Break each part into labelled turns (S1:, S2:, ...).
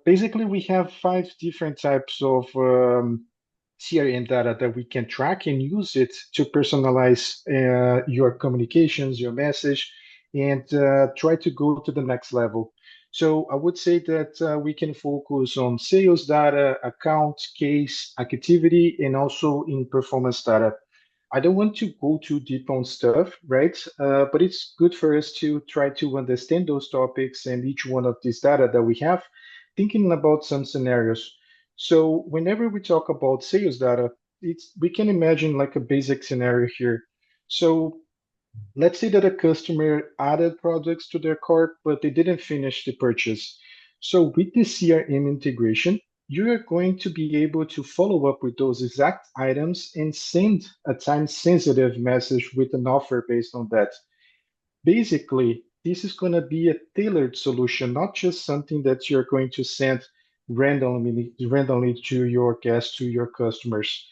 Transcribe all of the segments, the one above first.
S1: basically we have five different types of CRM data that we can track and use it to personalize your communications, your message, and try to go to the next level. So I would say that we can focus on sales data, account, case, activity, and also in performance data. I don't want to go too deep on stuff, right? But it's good for us to try to understand those topics and each one of these data that we have, thinking about some scenarios. So whenever we talk about sales data, we can imagine like a basic scenario here. So let's say that a customer added products to their cart, but they didn't finish the purchase. So with the CRM integration, you are going to be able to follow up with those exact items and send a time-sensitive message with an offer based on that. Basically, this is going to be a tailored solution, not just something that you're going to send randomly to your guests, to your customers.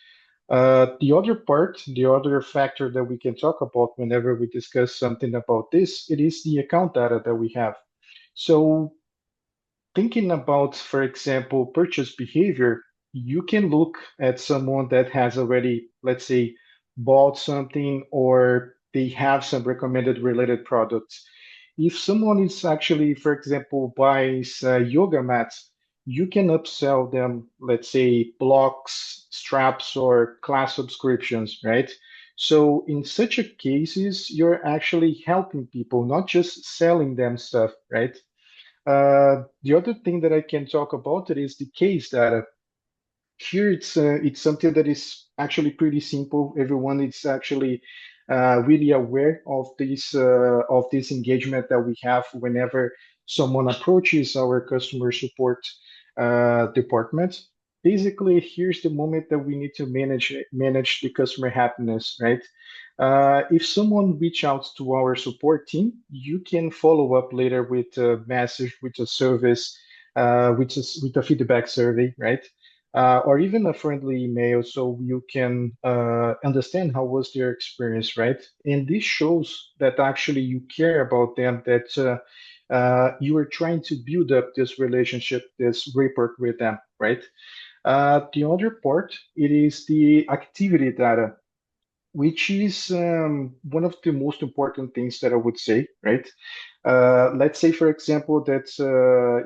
S1: The other part, the other factor that we can talk about whenever we discuss something about this, it is the account data that we have. So thinking about, for example, purchase behavior, you can look at someone that has already, let's say, bought something or they have some recommended related products. If someone is actually, for example, buys yoga mats, you can upsell them, let's say, blocks, straps, or class subscriptions, right? So in such a cases, you're actually helping people, not just selling them stuff, right? The other thing that I can talk about it is the case data. Here, it's something that is actually pretty simple. Everyone is actually really aware of this engagement that we have whenever someone approaches our customer support department. Basically, here's the moment that we need to manage the customer happiness, right? If someone reach out to our support team, you can follow up later with a message, with a service, with a feedback survey, right? Or even a friendly email so you can understand how was their experience, right? And this shows that actually you care about them, that you are trying to build up this relationship, this rapport with them, right? The other part, it is the activity data, which is one of the most important things that I would say, right? Let's say, for example, that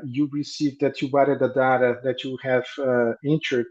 S1: you received that you added the data that you have entered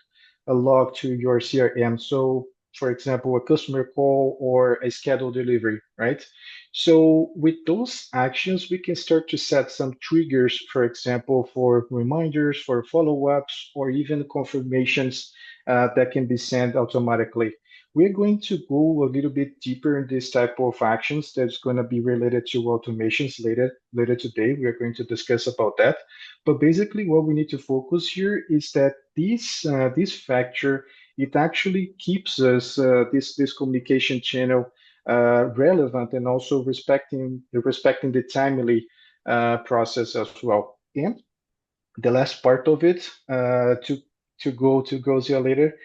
S1: a log to your CRM. So, for example, a customer call or a scheduled delivery, right? So, with those actions, we can start to set some triggers, for example, for reminders, for follow-ups, or even confirmations that can be sent automatically. We're going to go a little bit deeper in this type of actions that's going to be related to automations later today. We are going to discuss about that. But basically, what we need to focus here is that this factor, it actually keeps us this communication channel relevant and also respecting the timely process as well. And the last part of it to go to Gozia later,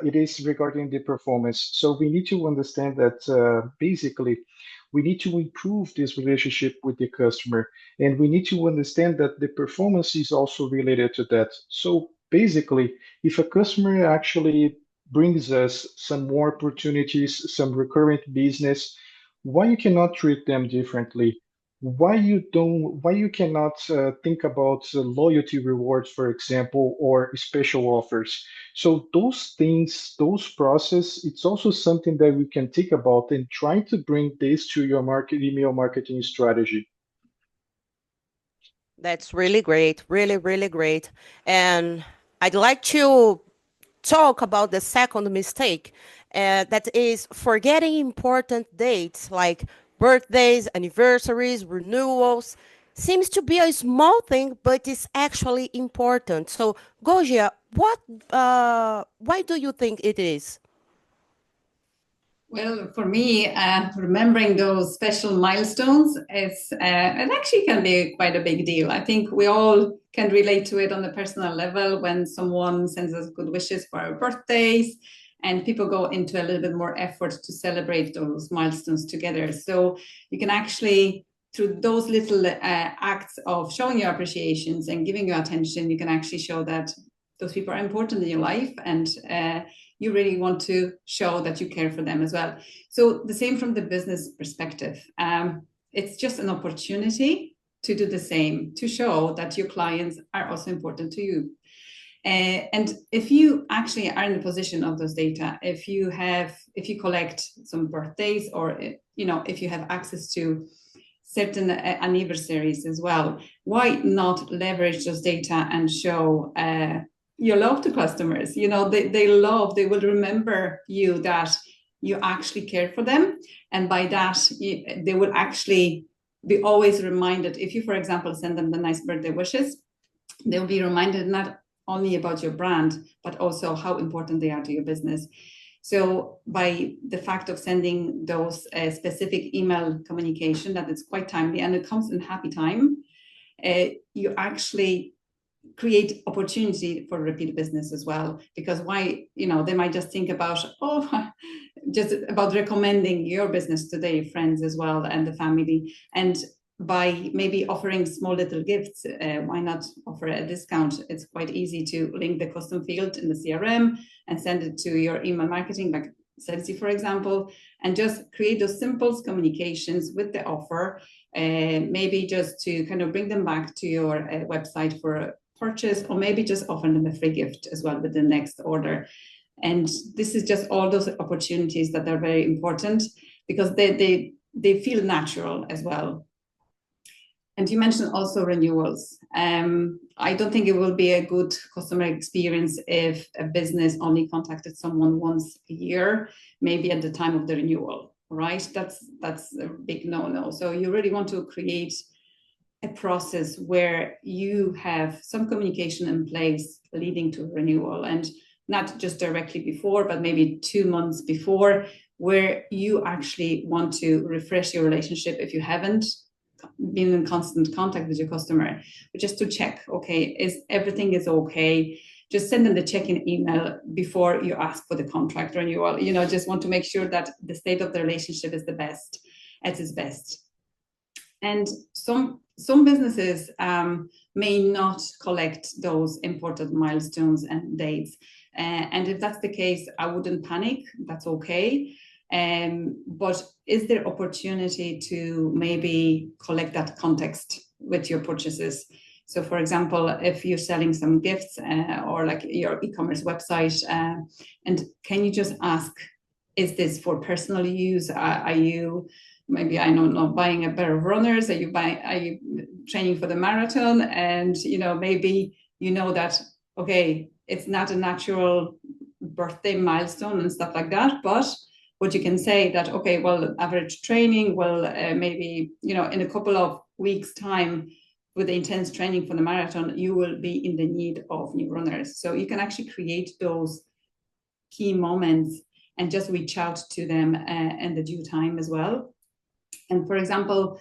S1: it is regarding the performance. So we need to understand that basically we need to improve this relationship with the customer, and we need to understand that the performance is also related to that. So basically, if a customer actually brings us some more opportunities, some recurrent business, why you cannot treat them differently? Why you cannot think about loyalty rewards, for example, or special offers? So those things, those process, it's also something that we can think about and try to bring this to your email marketing strategy.
S2: That's really great, really, really great. And I'd like to talk about the second mistake, that is forgetting important dates like birthdays, anniversaries, renewals. Seems to be a small thing, but it's actually important. So, Gojia, why do you think it is?
S3: Well, for me, remembering those special milestones is it actually can be quite a big deal. I think we all can relate to it on a personal level when someone sends us good wishes for our birthdays, and people go into a little bit more effort to celebrate those milestones together. So you can actually through those little acts of showing your appreciations and giving your attention, you can actually show that those people are important in your life, and you really want to show that you care for them as well. So the same from the business perspective. It's just an opportunity to do the same, to show that your clients are also important to you. And if you actually are in the position of those data, if you collect some birthdays, or if you have access to certain anniversaries as well, why not leverage those data and show your love to customers? They will remember you, that you actually care for them, and by that they will actually be always reminded. If you, for example, send them the nice birthday wishes, they'll be reminded not only about your brand, but also how important they are to your business. So by the fact of sending those specific email communication, that it's quite timely and it comes in happy time, you actually create opportunity for repeat business as well. Because they might just think about, just about recommending your business to their friends as well and the family. And by maybe offering small little gifts, why not offer a discount? It's quite easy to link the custom field in the CRM and send it to your email marketing, like Celsi, for example, and just create those simple communications with the offer, maybe just to kind of bring them back to your website for a purchase, or maybe just offer them a free gift as well with the next order. And this is just all those opportunities that are very important, because they feel natural as well. And you mentioned also renewals. I don't think it will be a good customer experience if a business only contacted someone once a year, maybe at the time of the renewal, right? That's a big no-no. So you really want to create a process where you have some communication in place leading to renewal, and not just directly before, but maybe 2 months before, where you actually want to refresh your relationship if you haven't been in constant contact with your customer, but just to check, okay, everything is okay. Just send them the check-in email before you ask for the contract renewal. Just want to make sure that the state of the relationship is the best, at its best. And some businesses may not collect those important milestones and dates. And if that's the case, I wouldn't panic. That's okay. But is there opportunity to maybe collect that context with your purchases? So, for example, if you're selling some gifts or like your e-commerce website, and can you just ask, is this for personal use? Are you maybe, I don't know, buying a pair of runners? Are you training for the marathon? And maybe that, okay, it's not a natural birthday milestone and stuff like that, but what you can say that, okay, well, average training, well, maybe, in a couple of weeks' time, with the intense training for the marathon, you will be in the need of new runners. So you can actually create those key moments and just reach out to them in the due time as well. And for example,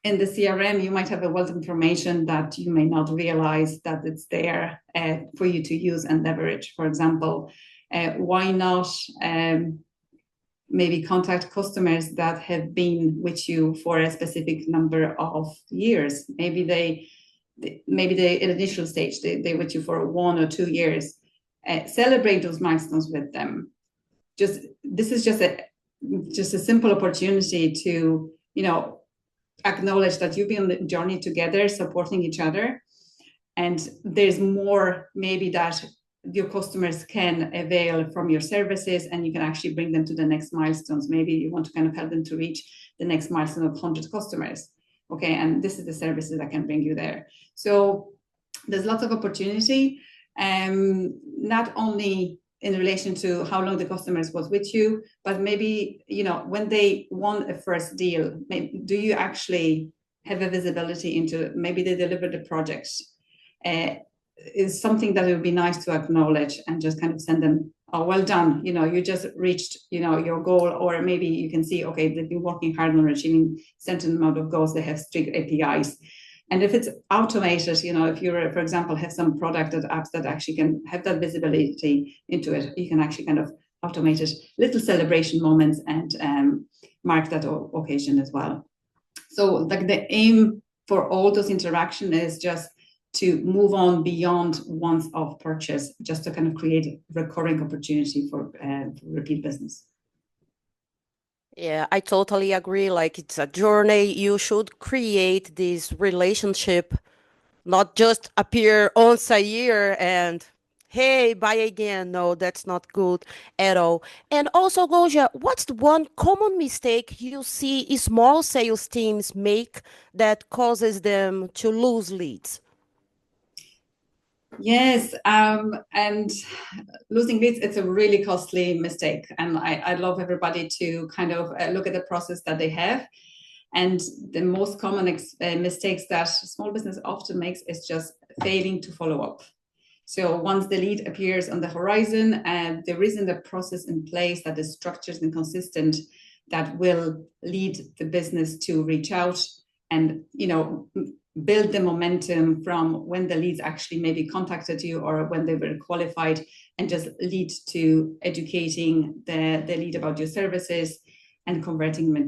S3: in the CRM, you might have a wealth of information that you may not realize that it's there for you to use and leverage. For example, why not maybe contact customers that have been with you for a specific number of years? Maybe they in initial stage, they with you for 1 or 2 years. Celebrate those milestones with them. This is just a simple opportunity to, acknowledge that you've been on the journey together, supporting each other. And there's more maybe that your customers can avail from your services, and you can actually bring them to the next milestones. Maybe you want to kind of help them to reach the next milestone of 100 customers. Okay, and this is the services that can bring you there. So there's lots of opportunity, not only in relation to how long the customers was with you, but maybe, when they won a first deal, do you actually have a visibility into maybe they delivered the projects? Is something that it would be nice to acknowledge and just kind of send them, oh, well done, you just reached, your goal. Or maybe you can see, okay, they've been working hard on achieving certain amount of goals, they have strict APIs. And if it's automated, if you're, for example, have some product or apps that actually can have that visibility into it, you can actually kind of automate it, little celebration moments, and mark that occasion as well. So like the aim for all those interaction is just to move on beyond once off purchase, just to kind of create recurring opportunity for repeat business.
S2: Yeah, I totally agree. Like it's a journey. You should create this relationship, not just appear once a year and hey, buy again. No, that's not good at all. And also, Goja, what's the one common mistake you see small sales teams make that causes them to lose leads?
S3: Yes, and losing leads, it's a really costly mistake. And I'd love everybody to kind of look at the process that they have. And the most common mistakes that small business often makes is just failing to follow up. So once the lead appears on the horizon, there isn't a process in place that is structured and consistent that will lead the business to reach out and, you know, build the momentum from when the leads actually maybe contacted you or when they were qualified, and just lead to educating the lead about your services and converting them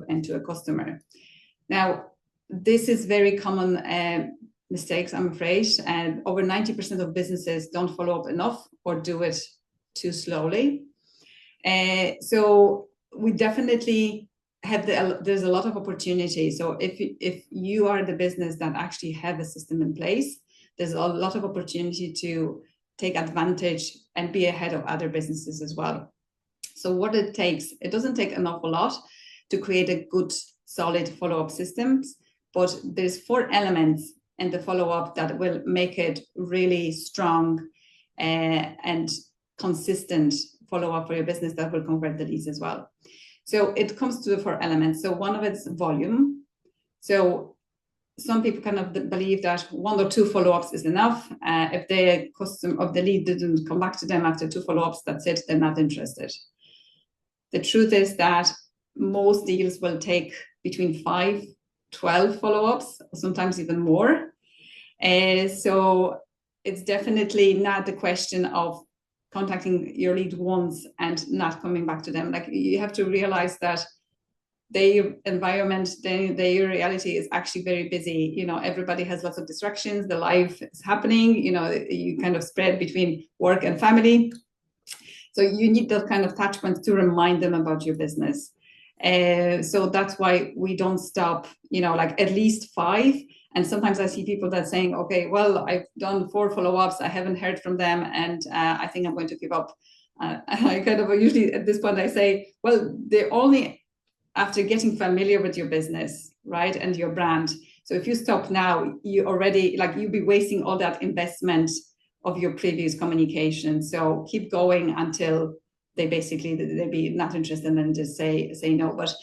S3: into a customer. Now, this is very common mistakes, I'm afraid. And over 90% of businesses don't follow up enough or do it too slowly. So we definitely have there's a lot of opportunity. So if you are the business that actually have a system in place, there's a lot of opportunity to take advantage and be ahead of other businesses as well. So what it doesn't take an awful lot to create a good, solid follow-up systems, but there's 4 elements in the follow-up that will make it really strong and consistent follow-up for your business that will convert the leads as well. So it comes to the 4 elements. So one of it's volume. So some people kind of believe that 1 or 2 follow-ups is enough. If the customer of the lead didn't come back to them after 2 follow-ups, that's it, they're not interested. The truth is that most deals will take between 5, 12 follow-ups, sometimes even more. So it's definitely not the question of contacting your lead once and not coming back to them. Like, you have to realize that their environment, their reality is actually very busy. You know, everybody has lots of distractions. The life is happening. You know, you kind of spread between work and family. So you need those kind of touch points to remind them about your business. So that's why we don't stop, you know, like at least 5. And sometimes I see people that saying, okay, well, I've done 4 follow-ups, I haven't heard from them, and I think I'm going to give up. I kind of usually at this point I say, well, they're only after getting familiar with your business, right, and your brand. So if you stop now, you already, like, you'll be wasting all that investment of your previous communication. So keep going until they be not interested and then just say no. But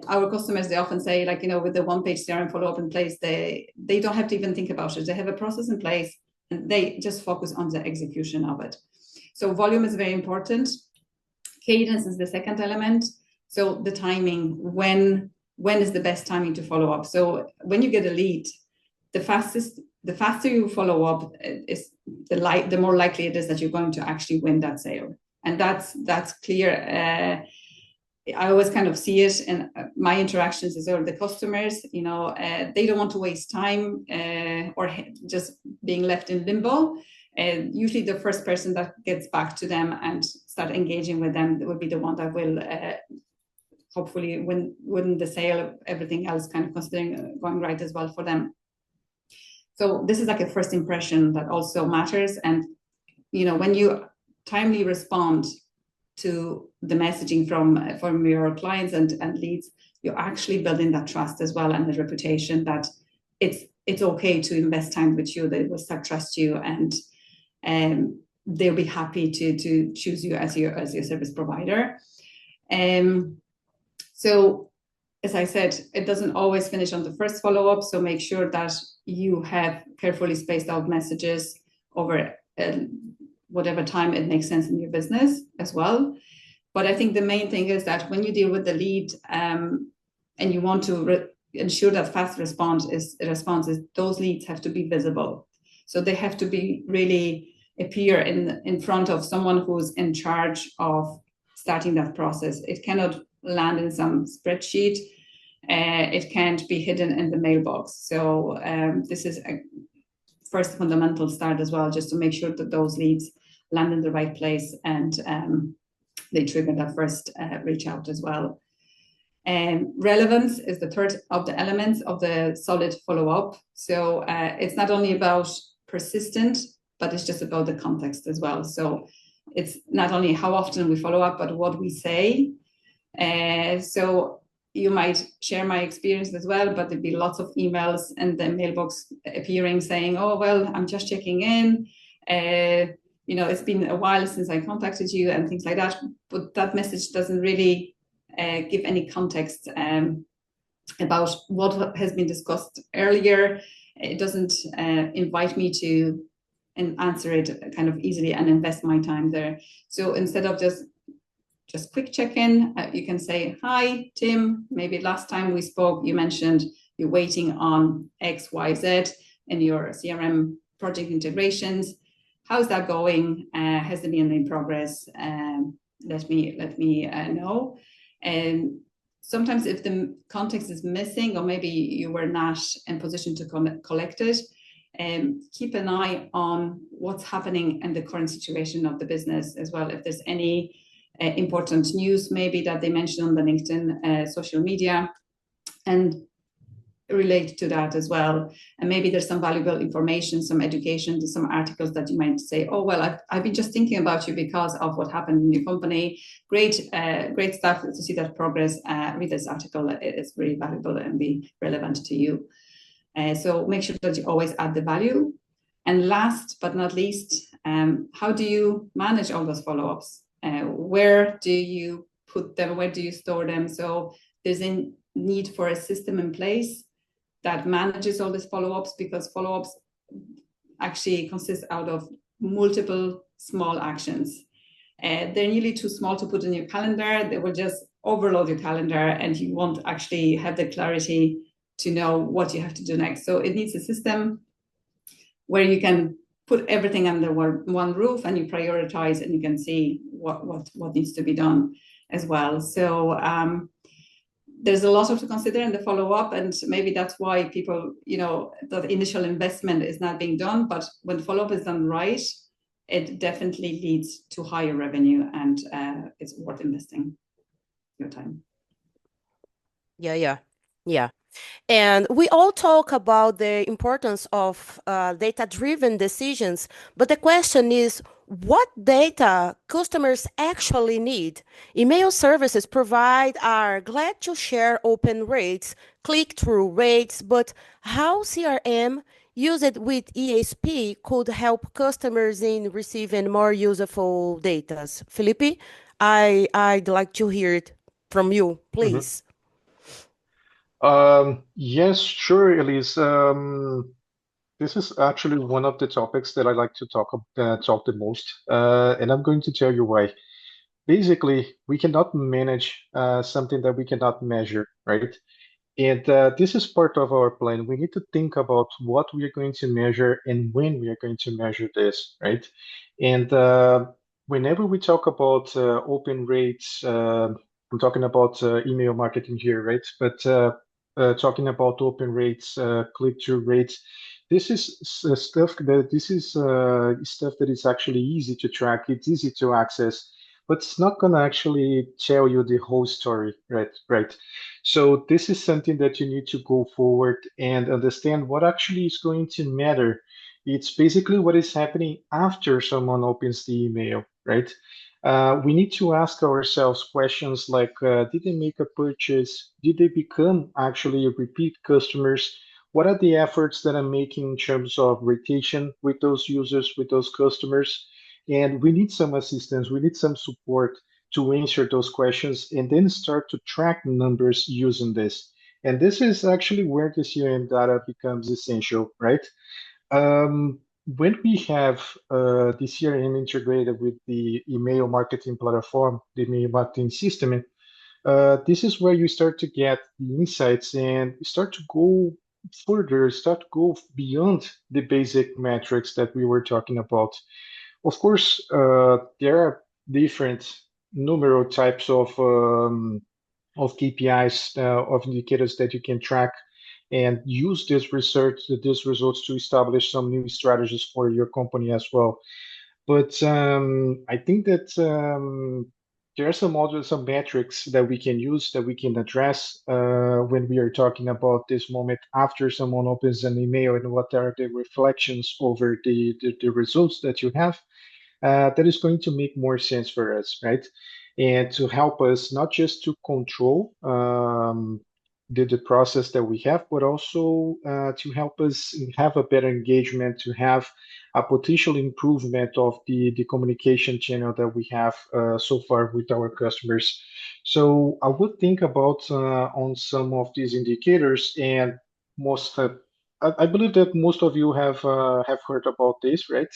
S3: our customers, they often say, like, you know, with the one-page CRM follow-up in place, they don't have to even think about it. They have a process in place and they just focus on the execution of it. So volume is very important. Cadence is the second element. So the timing, when is the best timing to follow up? So when you get a lead, the faster you follow up is the more likely it is that you're going to actually win that sale. And that's clear. I always kind of see it in my interactions with the customers. You know, they don't want to waste time or just being left in limbo. Usually the first person that gets back to them and start engaging with them will be the one that will hopefully win the sale, everything else kind of considering going right as well for them. So this is like a first impression that also matters. And, you know, when you timely respond to the messaging from your clients and leads, you're actually building that trust as well, and the reputation that it's okay to invest time with you. They will start trust you, and they'll be happy to choose you as your service provider. So as I said, it doesn't always finish on the first follow-up. So make sure that you have carefully spaced out messages over whatever time it makes sense in your business as well. But I think the main thing is that when you deal with the lead and you want to ensure that fast response is those leads have to be visible. So they have to be really appear in front of someone who's in charge of starting that process. It cannot land in some spreadsheet. it can't be hidden in the mailbox. So this is a first fundamental start as well, just to make sure that those leads land in the right place and they trigger that first reach out as well. Relevance is the third of the elements of the solid follow-up. So it's not only about persistent, but it's just about the context as well. So it's not only how often we follow up, but what we say. So you might share my experience as well, but there'd be lots of emails in the mailbox appearing saying, oh, well, I'm just checking in. It's been a while since I contacted you and things like that. But that message doesn't really give any context about what has been discussed earlier. It doesn't invite me to answer it kind of easily and invest my time there. So instead of just quick check-in, you can say, hi, Tim, maybe last time we spoke, you mentioned you're waiting on X, Y, Z in your CRM project integrations. How's that going? Has there been any progress? Let me know. And sometimes if the context is missing, or maybe you were not in position to collect it, keep an eye on what's happening in the current situation of the business as well. If there's any important news maybe that they mentioned on the LinkedIn social media, and relate to that as well. And maybe there's some valuable information, some education, some articles that you might say, oh, well, I've been just thinking about you because of what happened in your company. Great stuff to see that progress. Read this article. It's really valuable and be relevant to you. So make sure that you always add the value. And last but not least, how do you manage all those follow-ups? Where do you put them? Where do you store them? So there's a need for a system in place that manages all these follow-ups, because follow-ups actually consist out of multiple small actions. They're nearly too small to put in your calendar. They will just overload your calendar and you won't actually have the clarity to know what you have to do next. So it needs a system where you can put everything under one roof and you prioritize and you can see what needs to be done as well. So there's a lot to consider in the follow-up, and maybe that's why people, the initial investment is not being done, but when follow-up is done right, it definitely leads to higher revenue, and it's worth investing your time.
S2: Yeah. And we all talk about the importance of data-driven decisions, but the question is, what data customers actually need? Email services provide are glad to share open rates, click-through rates, but how CRM used with ESP could help customers in receiving more useful data? Felipe, I'd like to hear it from you, please.
S1: Yes, sure, Elise. This is actually one of the topics that I like to talk the most, and I'm going to tell you why. Basically, we cannot manage something that we cannot measure, right? And this is part of our plan. We need to think about what we are going to measure and when we are going to measure this, right? And whenever we talk about open rates, I'm talking about email marketing here, right? But talking about open rates, click-through rates, this is stuff that is actually easy to track. It's easy to access, but it's not going to actually tell you the whole story, right? Right. So this is something that you need to go forward and understand what actually is going to matter. It's basically what is happening after someone opens the email, right? We need to ask ourselves questions like, did they make a purchase? Did they become actually repeat customers? What are the efforts that I'm making in terms of retention with those users, with those customers? And we need some assistance, we need some support to answer those questions and then start to track numbers using this. And this is actually where the CRM data becomes essential, right? When we have the CRM integrated with the email marketing platform, the email marketing system, this is where you start to get the insights and start to go further, start to go beyond the basic metrics that we were talking about. Of course, there are different numerous types of of KPIs, of indicators that you can track and use this research, these results to establish some new strategies for your company as well. But I think that there are some metrics that we can use that we can address when we are talking about this moment after someone opens an email and what are the reflections over the results that you have. That is going to make more sense for us, right? And to help us not just to control the process that we have, but also to help us have a better engagement, to have a potential improvement of the communication channel that we have so far with our customers. So I would think about on some of these indicators, and most I believe that most of you have heard about this, right?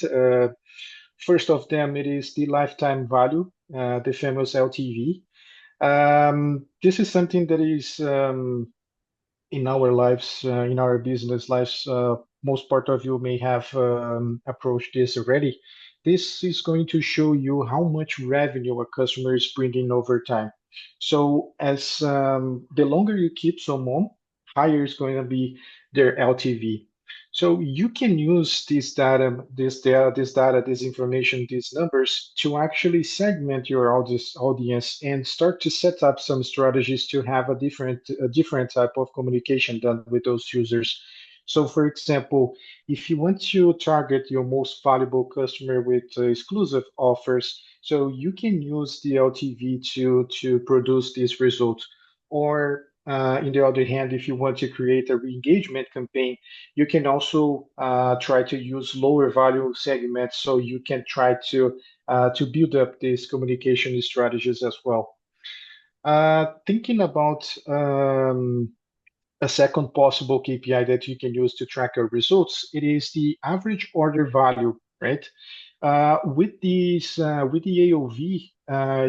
S1: First of them, it is the lifetime value, the famous LTV. This is something that is in our lives, in our business lives. Most part of you may have approached this already. This is going to show you how much revenue a customer is bringing over time. So as the longer you keep someone, higher is going to be their LTV. So you can use this information, these numbers to actually segment your audience and start to set up some strategies to have a different type of communication done with those users. So, for example, if you want to target your most valuable customer with exclusive offers, so you can use the LTV to produce these results. Or, in the other hand, if you want to create a re-engagement campaign, you can also try to use lower value segments, so you can try to build up these communication strategies as well. Thinking about a second possible KPI that you can use to track your results, it is the average order value, right? With the AOV,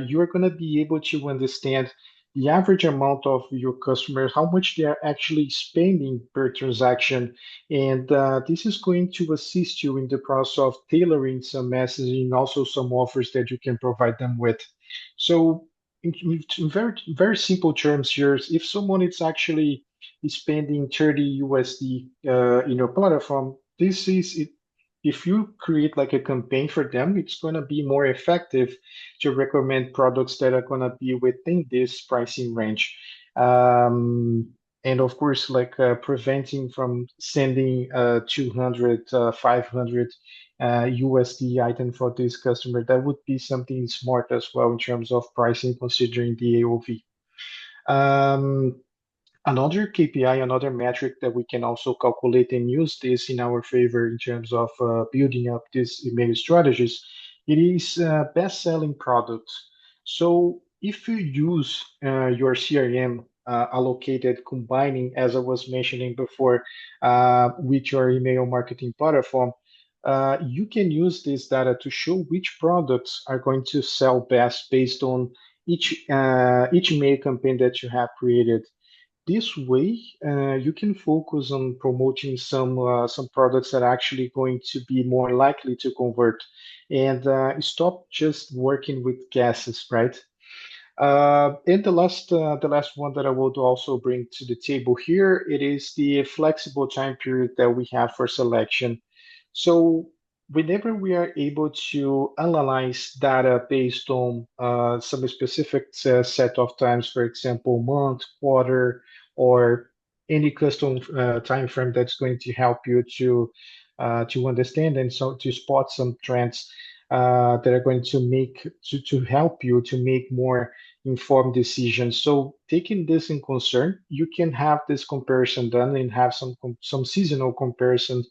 S1: you're going to be able to understand the average amount of your customers, how much they are actually spending per transaction, and this is going to assist you in the process of tailoring some messaging, also some offers that you can provide them with. So, in very simple terms here, if someone is actually spending 30 USD in your platform, this is it. If you create like a campaign for them, it's going to be more effective to recommend products that are going to be within this pricing range. And of course, like preventing from sending 200, 500 USD item for this customer, that would be something smart as well in terms of pricing, considering the AOV. Um, Another KPI, another metric that we can also calculate and use this in our favor in terms of building up these email strategies, it is best-selling products. So if you use your CRM allocated, combining, as I was mentioning before, with your email marketing platform, you can use this data to show which products are going to sell best based on each email campaign that you have created. This way, you can focus on promoting some products that are actually going to be more likely to convert, and stop just working with guesses, right? And the last one that I would also bring to the table here, it is the flexible time period that we have for selection. So whenever we are able to analyze data based on some specific set of times, for example, month, quarter, or any custom time frame that's going to help you to understand and so to spot some trends that are going to to help you to make more informed decisions. So taking this in concern, you can have this comparison done and have some seasonal comparisons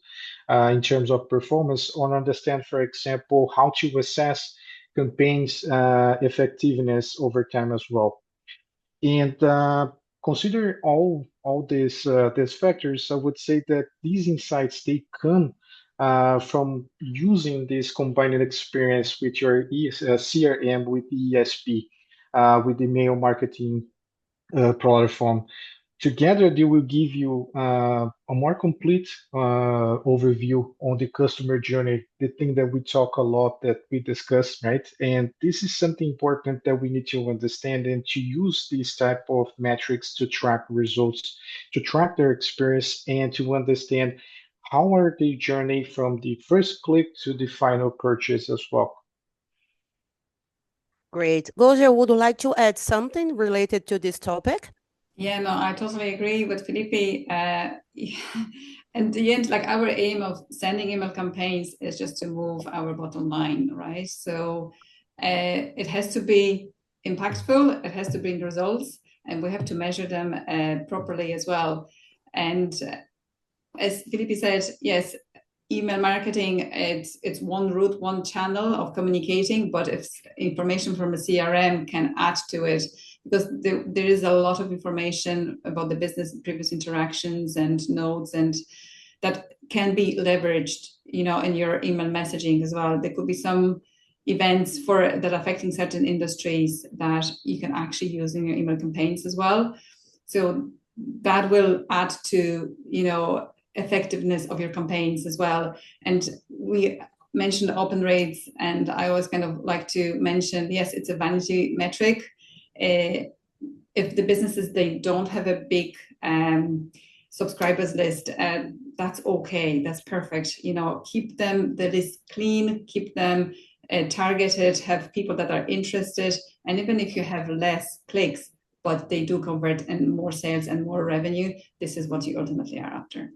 S1: in terms of performance, or understand, for example, how to assess campaigns effectiveness over time as well. And consider all these factors, I would say that these insights, they come from using this combined experience with your CRM, with the ESP, with the mail marketing platform. Together, they will give you a more complete overview on the customer journey, the thing that we talk a lot, that we discuss, right? And this is something important that we need to understand and to use these type of metrics to track results, to track their experience, and to understand how are the journey from the first click to the final purchase as well.
S2: Great. Gosia, would you like to add something related to this topic?
S3: Yeah, no, I totally agree with Felipe. In the end, like our aim of sending email campaigns is just to move our bottom line, right? So it has to be impactful, it has to bring results, and we have to measure them properly as well. And as Felipe said, yes, email marketing, it's one route, one channel of communicating, but if information from a CRM can add to it, because there is a lot of information about the business, previous interactions and notes, and that can be leveraged, you know, in your email messaging as well. There could be some events for that affecting certain industries that you can actually use in your email campaigns as well. So that will add to, you know, effectiveness of your campaigns as well. And we mentioned open rates, and I always kind of like to mention, yes, it's a vanity metric. If the businesses, they don't have a big subscribers list, that's okay, that's perfect. You know, keep them, the list clean, keep them targeted, have people that are interested. And even if you have less clicks, but they do convert and more sales and more revenue, this is what you ultimately are after.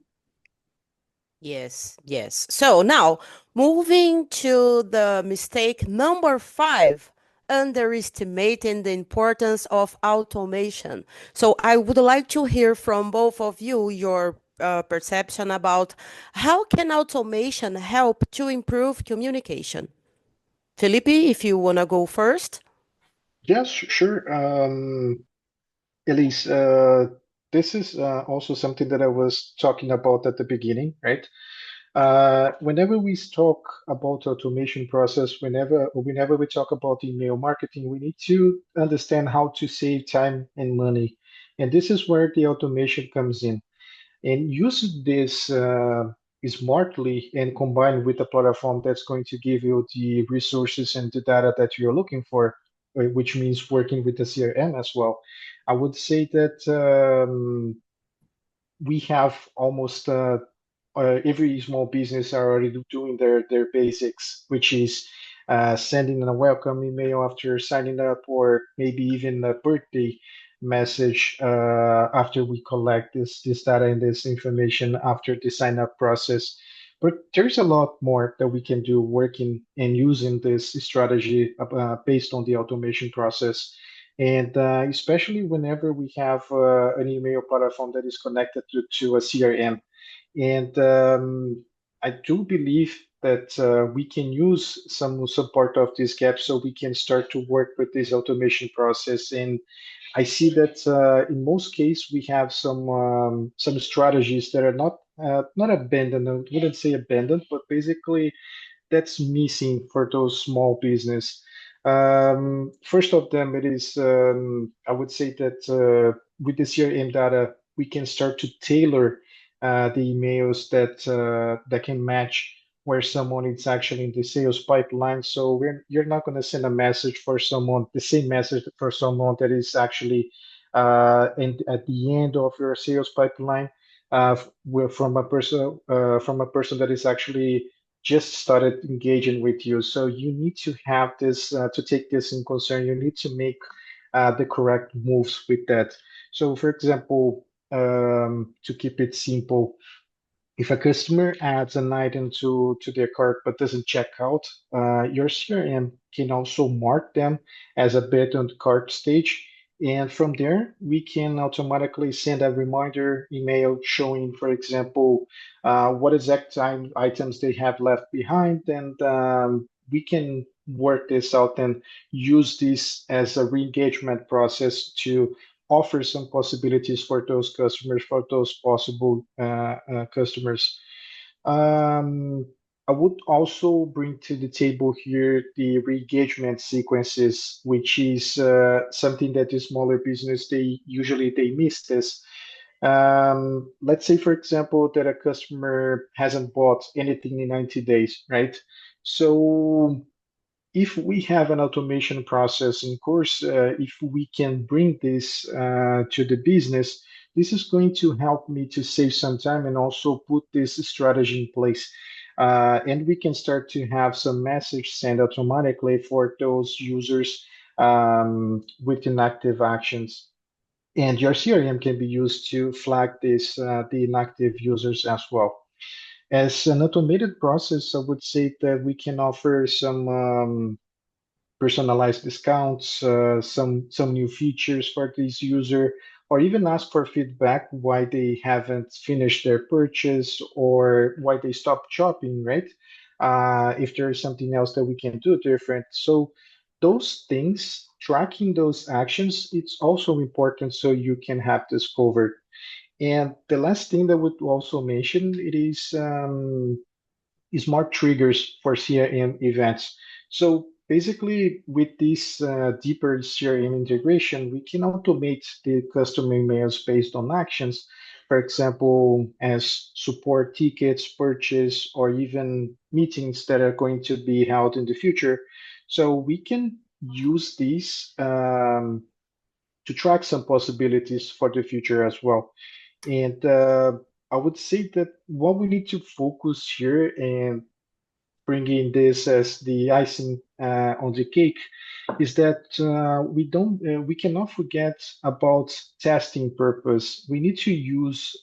S2: Yes, yes. So now moving to the mistake number 5, underestimating the importance of automation. So I would like to hear from both of you your perception about how can automation help to improve communication. Felipe, if you want to go first.
S1: Yes, sure. Elise, this is also something that I was talking about at the beginning, right? Whenever we talk about automation process, whenever we talk about email marketing, we need to understand how to save time and money. And this is where the automation comes in. And use this smartly and combined with a platform that's going to give you the resources and the data that you're looking for, which means working with the CRM as well. I would say that we have almost every small business are already doing their basics, which is sending a welcome email after signing up, or maybe even a birthday message after we collect this data and this information after the sign up process. But there's a lot more that we can do working and using this strategy based on the automation process. And especially whenever we have an email platform that is connected to a CRM. And I do believe that we can use some part of this gap so we can start to work with this automation process. And I see that in most cases we have some strategies that are not abandoned. I wouldn't say abandoned, but basically that's missing for those small business. First of them, it is I would say that with the CRM data, we can start to tailor the emails that can match where someone is actually in the sales pipeline. So you're not going to send a message for someone, the same message for someone that is actually at the end of your sales pipeline, from a person that is actually just started engaging with you. So you need to have this to take this in concern. You need to make the correct moves with that. So, for example, to keep it simple, if a customer adds an item to their cart but doesn't check out, your CRM can also mark them as abandoned cart stage. And from there, we can automatically send a reminder email showing, for example, what exact items they have left behind. And we can work this out and use this as a re-engagement process to offer some possibilities for those customers, for those possible customers. Um, I would also bring to the table here the re-engagement sequences, which is something that the smaller business they usually they miss this. Let's say, for example, that a customer hasn't bought anything in 90 days, right? So if we have an automation process in course, if we can bring this to the business, this is going to help me to save some time and also put this strategy in place. And we can start to have some message sent automatically for those users with inactive actions. And your CRM can be used to flag the inactive users as well. As an automated process, I would say that we can offer some personalized discounts, some new features for this user, or even ask for feedback why they haven't finished their purchase or why they stopped shopping, right? If there is something else that we can do different. So those things, tracking those actions, it's also important so you can have this covered. And the last thing that I would also mention, it is more triggers for CRM events. So basically, with this deeper CRM integration, we can automate the customer emails based on actions. For example, as support tickets, purchase, or even meetings that are going to be held in the future. So we can use these to track some possibilities for the future as well. And I would say that what we need to focus here and bringing this as the icing on the cake is that we cannot forget about testing purpose. We need to use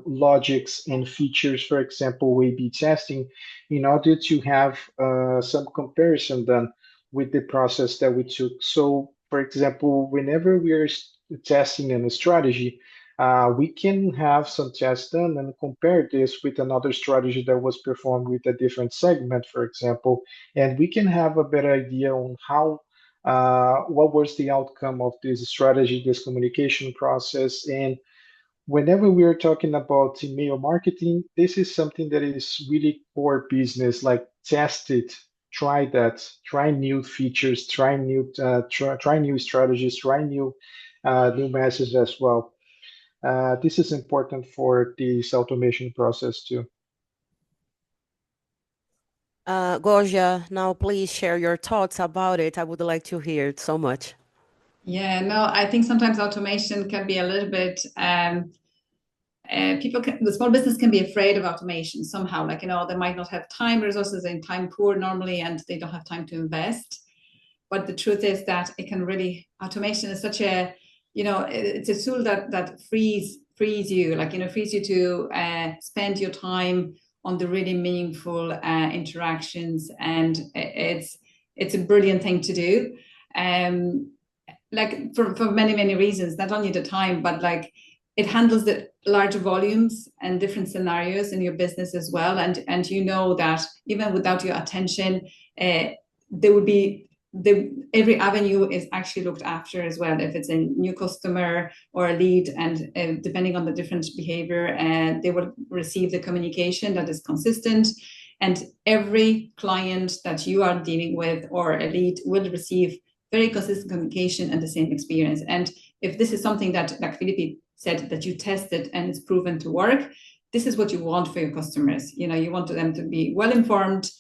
S1: logics and features, for example, A/B testing, in order to have some comparison done with the process that we took. So, for example, whenever we are testing in a strategy, we can have some tests done and compare this with another strategy that was performed with a different segment, for example, and we can have a better idea on how what was the outcome of this strategy, this communication process. And whenever we are talking about email marketing, this is something that is really core business, like test it, try that, try new features, try new strategies, try new messages as well. This is important for this automation process too.
S2: Gosia, now please share your thoughts about it. I would like to hear it so much.
S3: Yeah, no, I think sometimes automation can be a little bit the small business can be afraid of automation somehow, like, they might not have time, resources, and time poor normally, and they don't have time to invest. But the truth is that automation is such a, it's a tool that frees you, frees you to spend your time on the really meaningful interactions, and it's a brilliant thing to do. Like for many reasons, not only the time, but like it handles the larger volumes and different scenarios in your business as well. And that even without your attention, there would be every avenue is actually looked after as well. If it's a new customer or a lead, and depending on the different behavior, they will receive the communication that is consistent. And every client that you are dealing with or a lead will receive very consistent communication and the same experience. And if this is something that, like Philippi said, that you tested and it's proven to work, this is what you want for your customers. You want them to be well informed.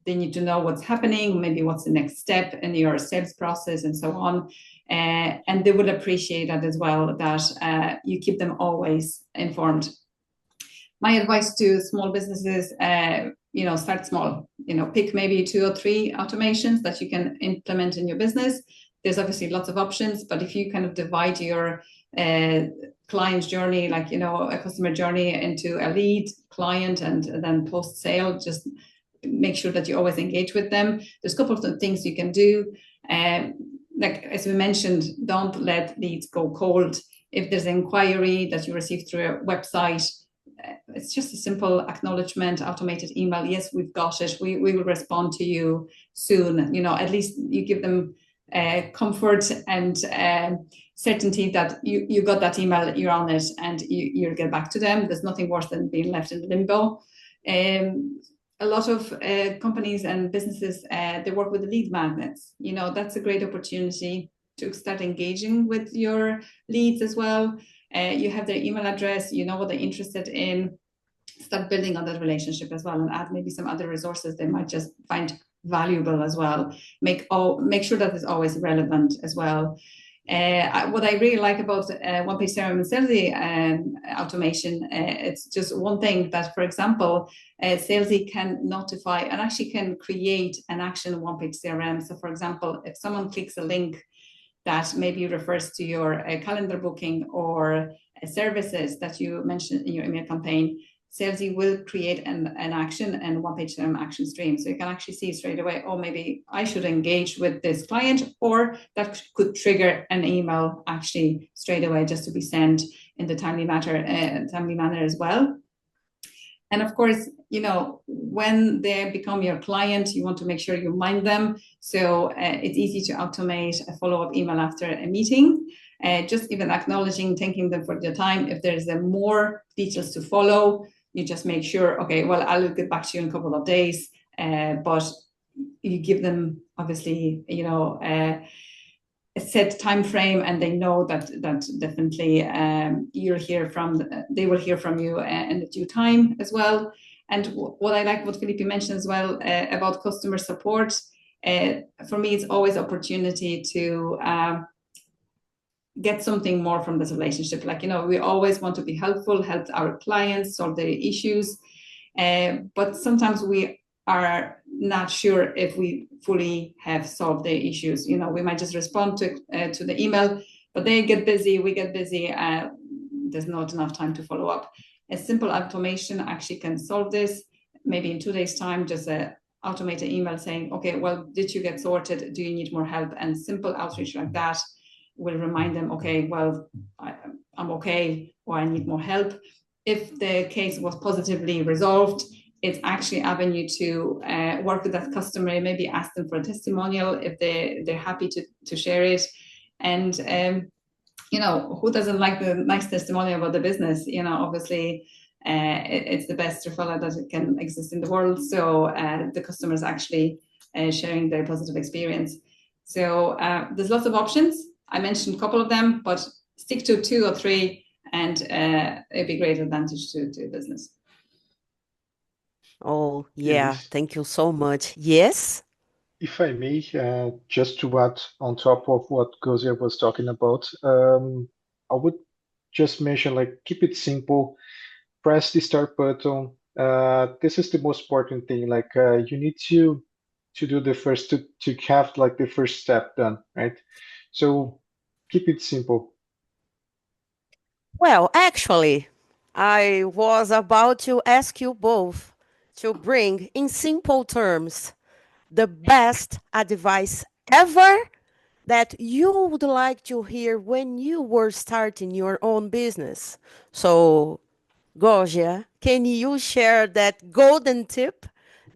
S3: They need to know what's happening, maybe what's the next step in your sales process and so on. And they will appreciate that as well, that you keep them always informed. My advice to small businesses, start small, pick maybe 2 or 3 automations that you can implement in your business. There's obviously lots of options, but if you kind of divide your client journey, like, a customer journey into a lead, client, and then post-sale, just make sure that you always engage with them. There's a couple of things you can do. Like, as we mentioned, don't let leads go cold. If there's an inquiry that you receive through a website, it's just a simple acknowledgement, automated email. Yes, we've got it. We will respond to you soon. At least you give them comfort and certainty that you got that email, you're on it, and you'll get back to them. There's nothing worse than being left in limbo. A lot of companies and businesses, they work with lead magnets. That's a great opportunity to start engaging with your leads as well. You have their email address, you know what they're interested in. Start building on that relationship as well, and add maybe some other resources they might just find valuable as well. Make sure that it's always relevant as well. What I really like about One Page CRM and Salesy automation, it's just one thing that, for example, Salesy can notify and actually can create an action One Page CRM. So, for example, if someone clicks a link that maybe refers to your calendar booking or services that you mentioned in your email campaign, Salesy will create an action and One Page CRM action stream. So you can actually see straight away, oh, maybe I should engage with this client, or that could trigger an email actually straight away just to be sent in the timely manner as well. And of course, you know, when they become your client, you want to make sure you mind them. So it's easy to automate a follow-up email after a meeting. Just even acknowledging, thanking them for their time. If there's more details to follow, you just make sure, okay, well, I'll get back to you in a couple of days. But you give them, obviously, you know, a set time frame, and they know that definitely they will hear from you in the due time as well. And what I like what Felipe mentioned as well about customer support, for me, it's always opportunity to get something more from this relationship. Like, you know, we always want to be helpful, help our clients solve their issues, but sometimes we are not sure if we fully have solved their issues. You know, we might just respond to the email, but they get busy, we get busy, there's not enough time to follow up. A simple automation actually can solve this. Maybe in 2 days' time, just automate an email saying, okay, well, did you get sorted? Do you need more help? And simple outreach like that will remind them, okay, well, I'm okay, or I need more help. If the case was positively resolved, it's actually avenue to work with that customer, maybe ask them for a testimonial if they're happy to share it. And, you know, who doesn't like the nice testimonial about the business? You know, obviously, it's the best referral that can exist in the world. So the customer is actually sharing their positive experience. So there's lots of options. I mentioned a couple of them, but stick to 2 or 3, and it'd be a great advantage to business.
S2: Oh, yeah.
S1: Elise,
S2: Thank you so much. Yes?
S1: if I may, just to add on top of what Gozia was talking about, I would just mention, like, keep it simple, press the start button. This is the most important thing. Like, you need to do the first to have like the first step done, right? So keep it simple.
S2: Well, actually, I was about to ask you both to bring, in simple terms, the best advice ever that you would like to hear when you were starting your own business. So, Gojia, can you share that golden tip,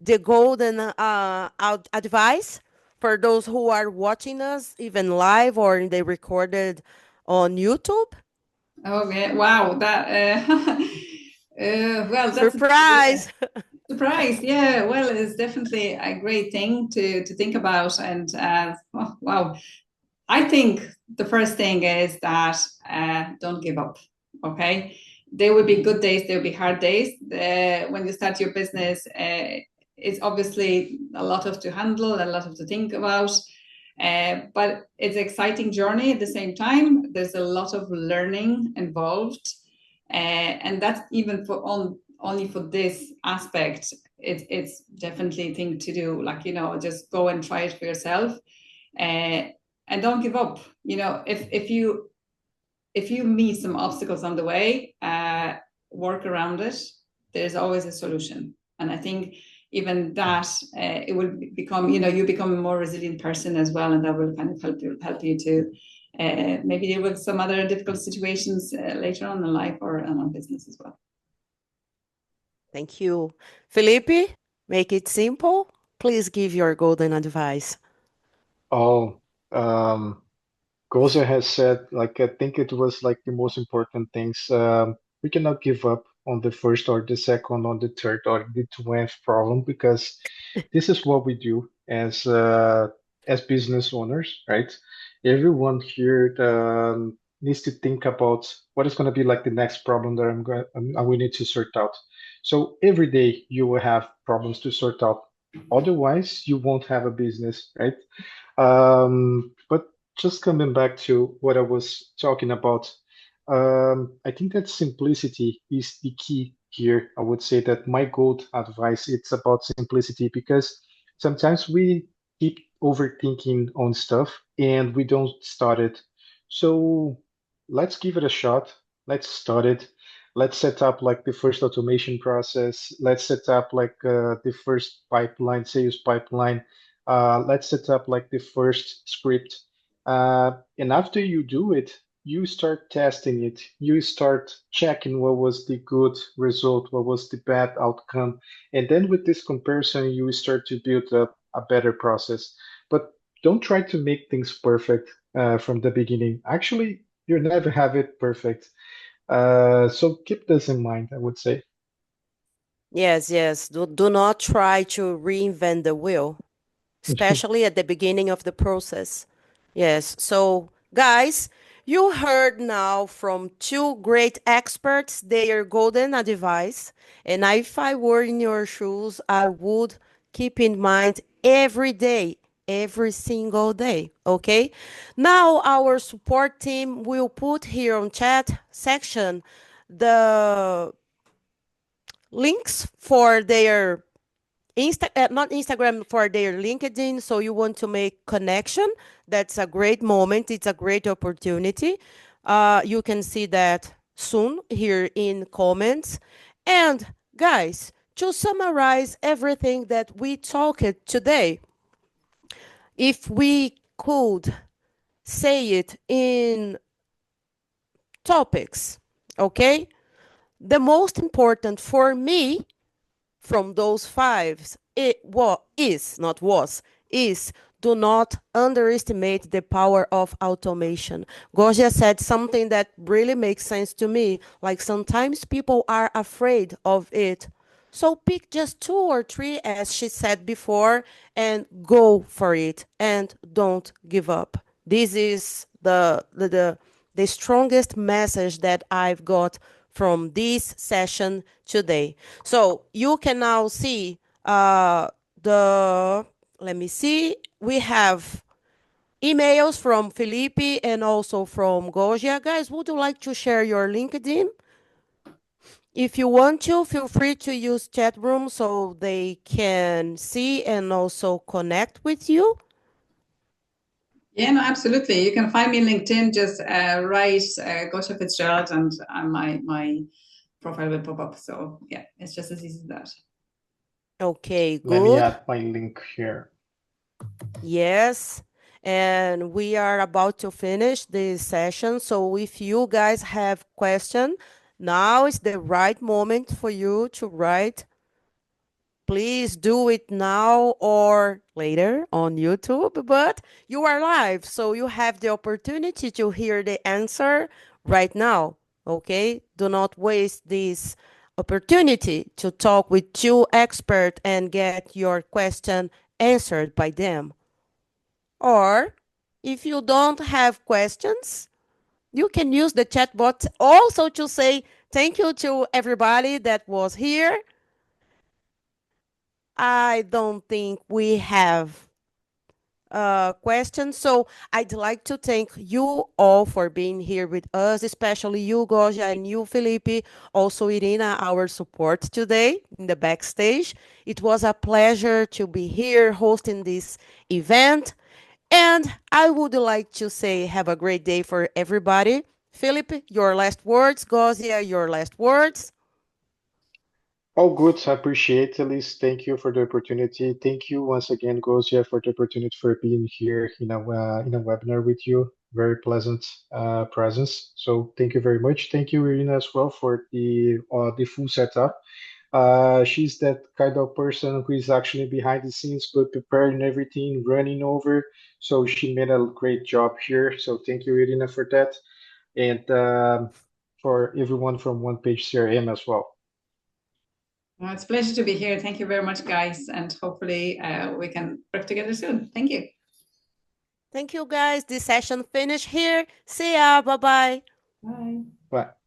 S2: the golden advice for those who are watching us, even live or in the recorded on YouTube?
S3: Okay, wow, that well, that's
S2: Surprise!
S3: surprise. Yeah, well, it's definitely a great thing to think about. And oh, wow, I think the first thing is that don't give up. Okay, there will be good days, there will be hard days. When you start your business, it's obviously a lot of to handle, a lot of to think about. But it's an exciting journey at the same time. There's a lot of learning involved, and that's even only for this aspect. It's definitely a thing to do. Like, you know, just go and try it for yourself, and don't give up. You know, if you meet some obstacles on the way, work around it. There's always a solution, and I think even that it will become, you know, you become a more resilient person as well, and that will kind of help you to maybe deal with some other difficult situations later on in life or on business as well.
S2: Thank you. Felipe, make it simple. Please give your golden advice.
S1: Oh, Goza has said, like, I think it was like the most important things. We cannot give up on the first or the second or the third or the 20th problem, because this is what we do as business owners, right? Everyone here needs to think about what is going to be like the next problem that we need to sort out. So every day you will have problems to sort out. Otherwise, you won't have a business, right? But just coming back to what I was talking about, I think that simplicity is the key here. I would say that my gold advice it's about simplicity because sometimes we keep overthinking on stuff and we don't start it. So let's give it a shot. Let's start it. Let's set up like the first automation process. Let's set up like the first pipeline, sales pipeline. Let's set up like the first script. And after you do it, you start testing it. You start checking what was the good result, what was the bad outcome. And then with this comparison, you start to build up a better process. But don't try to make things perfect from the beginning. Actually, you never have it perfect. So keep this in mind, I would say.
S2: Yes, yes. Do not try to reinvent the wheel, especially at the beginning of the process. Yes. So, guys, you heard now from two great experts their golden advice. And if I were in your shoes, I would keep in mind every day, every single day. Okay. Now, our support team will put here on chat section the links for their not Instagram, for their LinkedIn. So you want to make connection. That's a great moment. It's a great opportunity. You can see that soon here in comments. And guys, to summarize everything that we talked today, if we could say it in topics, okay? The most important for me from those fives, is do not underestimate the power of automation. Gorgia said something that really makes sense to me. Like sometimes people are afraid of it. So pick just two or three, as she said before, and go for it and don't give up. This is the strongest message that I've got from this session today. So you can now see let me see, we have emails from Felipe and also from Gosia. Guys, would you like to share your LinkedIn? If you want to, feel free to use chat room so they can see and also connect with you.
S3: Yeah, no, absolutely. You can find me on LinkedIn. Just write Gosha Fitzgerald, and my profile will pop up. So yeah, it's just as easy as that.
S2: Okay, good.
S1: Let me add my link here.
S2: Yes. And we are about to finish this session. So if you guys have question, now is the right moment for you to write. Please do it now or later on YouTube, but you are live, so you have the opportunity to hear the answer right now, okay? Do not waste this opportunity to talk with two experts and get your question answered by them. Or if you don't have questions, you can use the chat bot also to say thank you to everybody that was here. I don't think we have questions. So I'd like to thank you all for being here with us, especially you, Goja, and you, Felipe, also Irina, our support today in the backstage. It was a pleasure to be here hosting this event. And I would like to say have a great day for everybody. Felipe, your last words. Gozia, your last words.
S1: All good. I appreciate, Elise. Thank you for the opportunity. Thank you once again, Gozia, for the opportunity for being here in a webinar with you. Very pleasant presence. So thank you very much. Thank you, Irina, as well for the full setup. She's that kind of person who is actually behind the scenes, but preparing everything, running over. So she made a great job here. So thank you, Irina, for that, and for everyone from One Page CRM as well.
S3: Well, it's a pleasure to be here. Thank you very much, guys, and hopefully we can work together soon. Thank you.
S2: Thank you, guys. This session finished here. See ya. Bye-bye.
S3: Bye.
S1: But